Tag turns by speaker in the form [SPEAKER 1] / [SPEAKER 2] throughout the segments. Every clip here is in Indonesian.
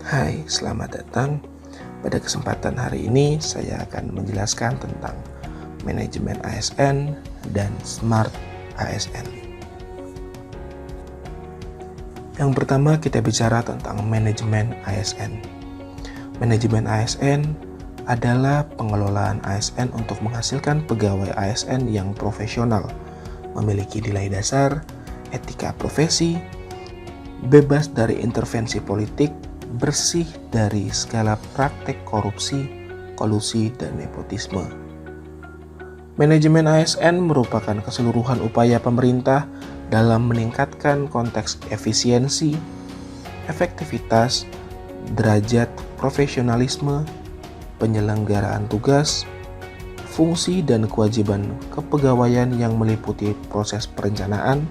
[SPEAKER 1] Hai, selamat datang. Pada kesempatan hari ini saya akan menjelaskan tentang manajemen ASN dan Smart ASN. Yang pertama kita bicara tentang manajemen ASN. Manajemen ASN adalah pengelolaan ASN untuk menghasilkan pegawai ASN yang profesional, memiliki nilai dasar, etika profesi, bebas dari intervensi politik, bersih dari segala praktek korupsi, kolusi, dan nepotisme. Manajemen ASN merupakan keseluruhan upaya pemerintah dalam meningkatkan konteks efisiensi, efektivitas, derajat profesionalisme, penyelenggaraan tugas, fungsi dan kewajiban kepegawaian yang meliputi proses perencanaan,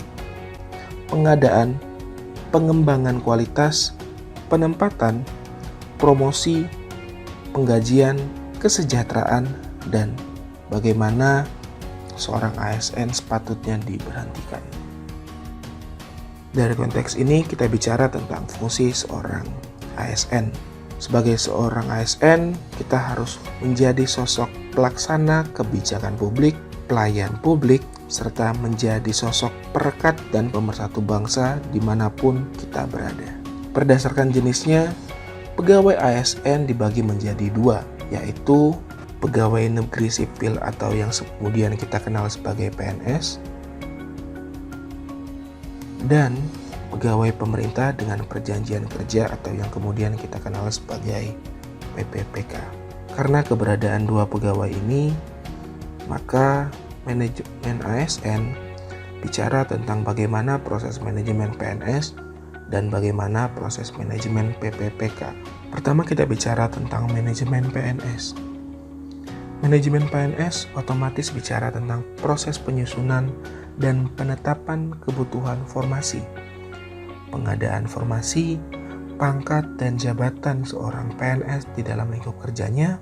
[SPEAKER 1] pengadaan, pengembangan kualitas, penempatan, promosi, penggajian, kesejahteraan, dan bagaimana seorang ASN sepatutnya diberhentikan. Dari konteks ini kita bicara tentang fungsi seorang ASN. Sebagai seorang ASN, kita harus menjadi sosok pelaksana kebijakan publik, pelayan publik, serta menjadi sosok perekat dan pemersatu bangsa dimanapun kita berada. Berdasarkan jenisnya, pegawai ASN dibagi menjadi dua, yaitu pegawai negeri sipil atau yang kemudian kita kenal sebagai PNS, dan pegawai pemerintah dengan perjanjian kerja atau yang kemudian kita kenal sebagai PPPK. Karena keberadaan dua pegawai ini, maka manajemen ASN bicara tentang bagaimana proses manajemen PNS dan bagaimana proses manajemen PPPK. Pertama kita bicara tentang manajemen PNS. Manajemen PNS otomatis bicara tentang proses penyusunan dan penetapan kebutuhan formasi, pengadaan formasi, pangkat dan jabatan seorang PNS di dalam lingkup kerjanya,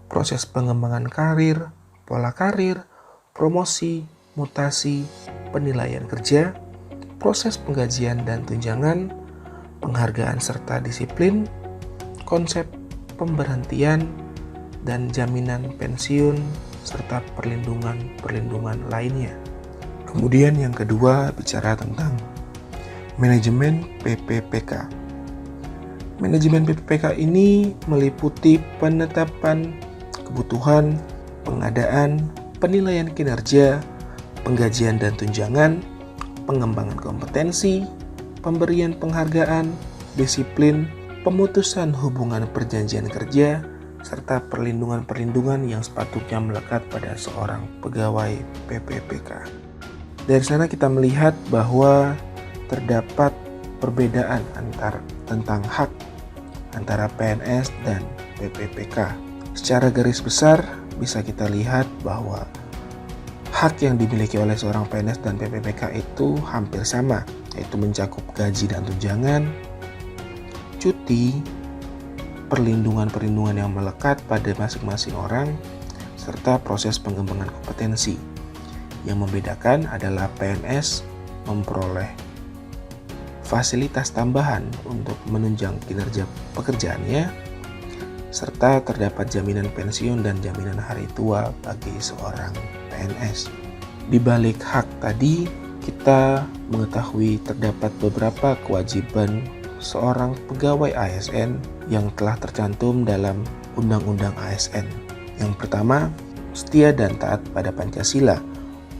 [SPEAKER 1] proses pengembangan karir, pola karir, promosi, mutasi, penilaian kerja, proses penggajian dan tunjangan, penghargaan serta disiplin, konsep pemberhentian, dan jaminan pensiun, serta perlindungan lainnya. Kemudian yang kedua bicara tentang manajemen PPPK. Manajemen PPPK ini meliputi penetapan kebutuhan, pengadaan, penilaian kinerja, penggajian dan tunjangan, pengembangan kompetensi, pemberian penghargaan, disiplin, pemutusan hubungan perjanjian kerja, serta perlindungan yang sepatutnya melekat pada seorang pegawai PPPK. Dari sana kita melihat bahwa terdapat perbedaan tentang hak antara PNS dan PPPK. Secara garis besar bisa kita lihat bahwa hak yang dimiliki oleh seorang PNS dan PPPK itu hampir sama, yaitu mencakup gaji dan tunjangan, cuti, perlindungan yang melekat pada masing-masing orang, serta proses pengembangan kompetensi. Yang membedakan adalah PNS memperoleh fasilitas tambahan untuk menunjang kinerja pekerjaannya, serta terdapat jaminan pensiun dan jaminan hari tua bagi seorang PNS. Di balik hak tadi, kita mengetahui terdapat beberapa kewajiban seorang pegawai ASN yang telah tercantum dalam Undang-Undang ASN. Yang pertama, setia dan taat pada Pancasila,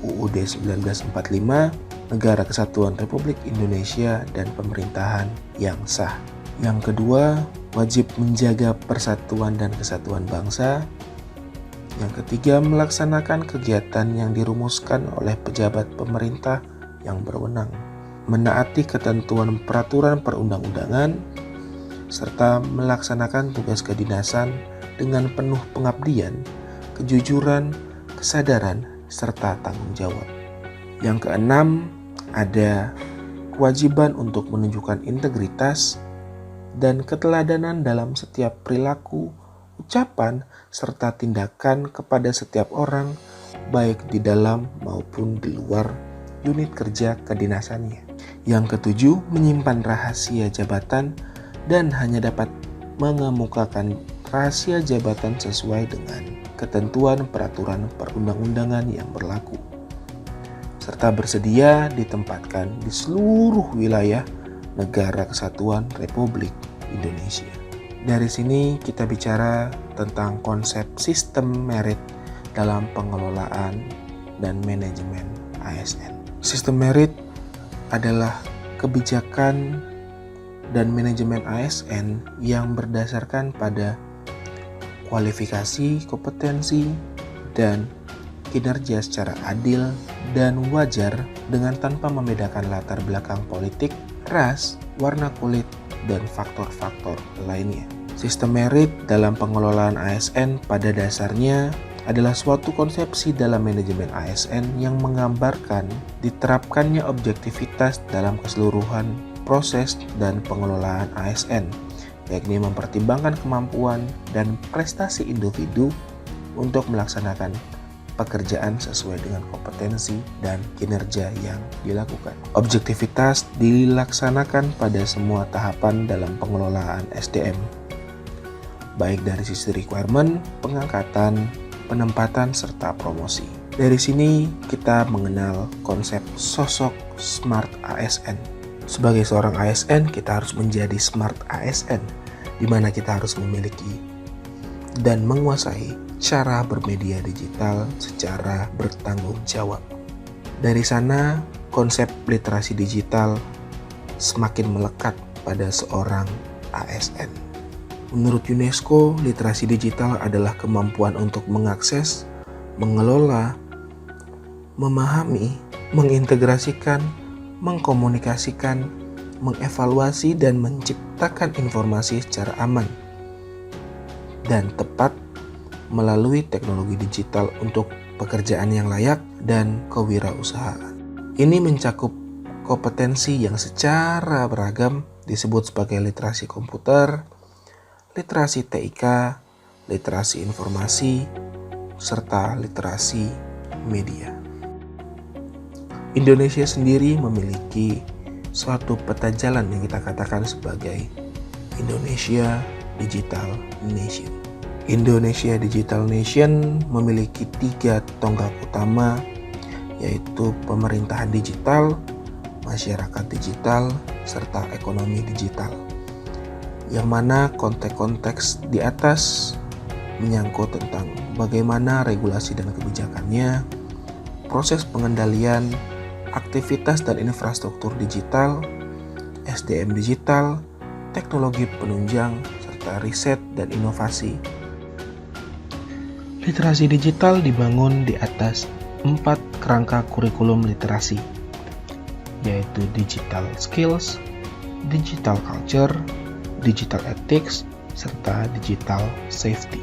[SPEAKER 1] UUD 1945, Negara Kesatuan Republik Indonesia, dan pemerintahan yang sah. Yang kedua, wajib menjaga persatuan dan kesatuan bangsa. Yang ketiga, melaksanakan kegiatan yang dirumuskan oleh pejabat pemerintah yang berwenang, menaati ketentuan peraturan perundang-undangan, serta melaksanakan tugas kedinasan dengan penuh pengabdian, kejujuran, kesadaran, serta tanggung jawab. Yang keenam, ada kewajiban untuk menunjukkan integritas dan keteladanan dalam setiap perilaku, ucapan, serta tindakan kepada setiap orang, baik di dalam maupun di luar unit kerja kedinasannya. Yang ketujuh, menyimpan rahasia jabatan dan hanya dapat mengemukakan rahasia jabatan sesuai dengan ketentuan peraturan perundang-undangan yang berlaku, serta bersedia ditempatkan di seluruh wilayah Negara Kesatuan Republik Indonesia. Dari sini kita bicara tentang konsep sistem merit dalam pengelolaan dan manajemen ASN. Sistem merit adalah kebijakan dan manajemen ASN yang berdasarkan pada kualifikasi, kompetensi, dan kinerja secara adil dan wajar dengan tanpa membedakan latar belakang politik, ras, warna kulit, dan faktor-faktor lainnya. Sistem merit dalam pengelolaan ASN pada dasarnya adalah suatu konsepsi dalam manajemen ASN yang menggambarkan diterapkannya objektivitas dalam keseluruhan proses dan pengelolaan ASN, yakni mempertimbangkan kemampuan dan prestasi individu untuk melaksanakan pekerjaan sesuai dengan kompetensi dan kinerja yang dilakukan. Objektivitas dilaksanakan pada semua tahapan dalam pengelolaan SDM, baik dari sisi requirement, pengangkatan, penempatan, serta promosi. Dari sini kita mengenal konsep sosok Smart ASN. Sebagai seorang ASN, kita harus menjadi Smart ASN, di mana kita harus memiliki dan menguasai cara bermedia digital secara bertanggung jawab. Dari sana, konsep literasi digital semakin melekat pada seorang ASN. Menurut UNESCO, literasi digital adalah kemampuan untuk mengakses, mengelola, memahami, mengintegrasikan, mengkomunikasikan, mengevaluasi, dan menciptakan informasi secara aman dan tepat melalui teknologi digital untuk pekerjaan yang layak dan kewirausahaan. Ini mencakup kompetensi yang secara beragam disebut sebagai literasi komputer, literasi TIK, literasi informasi, serta literasi media. Indonesia sendiri memiliki suatu peta jalan yang kita katakan sebagai Indonesia Digital Nation. Indonesia Digital Nation memiliki 3 tonggak utama, yaitu pemerintahan digital, masyarakat digital, serta ekonomi digital. Yang mana konteks-konteks di atas menyangkut tentang bagaimana regulasi dan kebijakannya, proses pengendalian, aktivitas dan infrastruktur digital, SDM digital, teknologi penunjang, serta riset dan inovasi. Literasi digital dibangun di atas 4 kerangka kurikulum literasi, yaitu digital skills, digital culture, digital ethics, serta digital safety.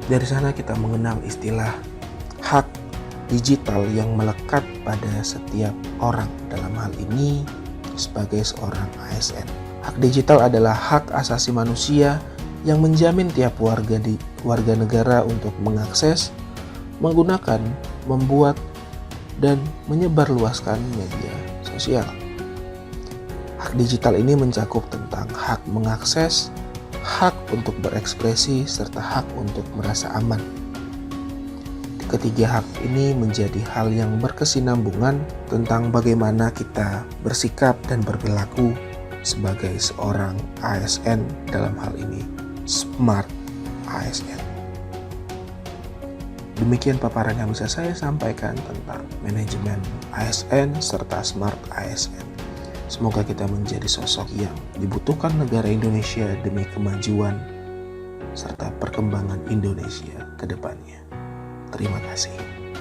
[SPEAKER 1] Dari sana kita mengenal istilah hak digital yang melekat pada setiap orang, dalam hal ini sebagai seorang ASN. Hak digital adalah hak asasi manusia yang menjamin tiap warga negara untuk mengakses, menggunakan, membuat, dan menyebarluaskan media sosial. Hak digital ini mencakup tentang hak mengakses, hak untuk berekspresi, serta hak untuk merasa aman. Ketiga hak ini menjadi hal yang berkesinambungan tentang bagaimana kita bersikap dan berperilaku sebagai seorang ASN, dalam hal ini Smart ASN. Demikian paparan yang bisa saya sampaikan tentang manajemen ASN serta Smart ASN. Semoga kita menjadi sosok yang dibutuhkan negara Indonesia demi kemajuan serta perkembangan Indonesia ke depannya. Terima kasih.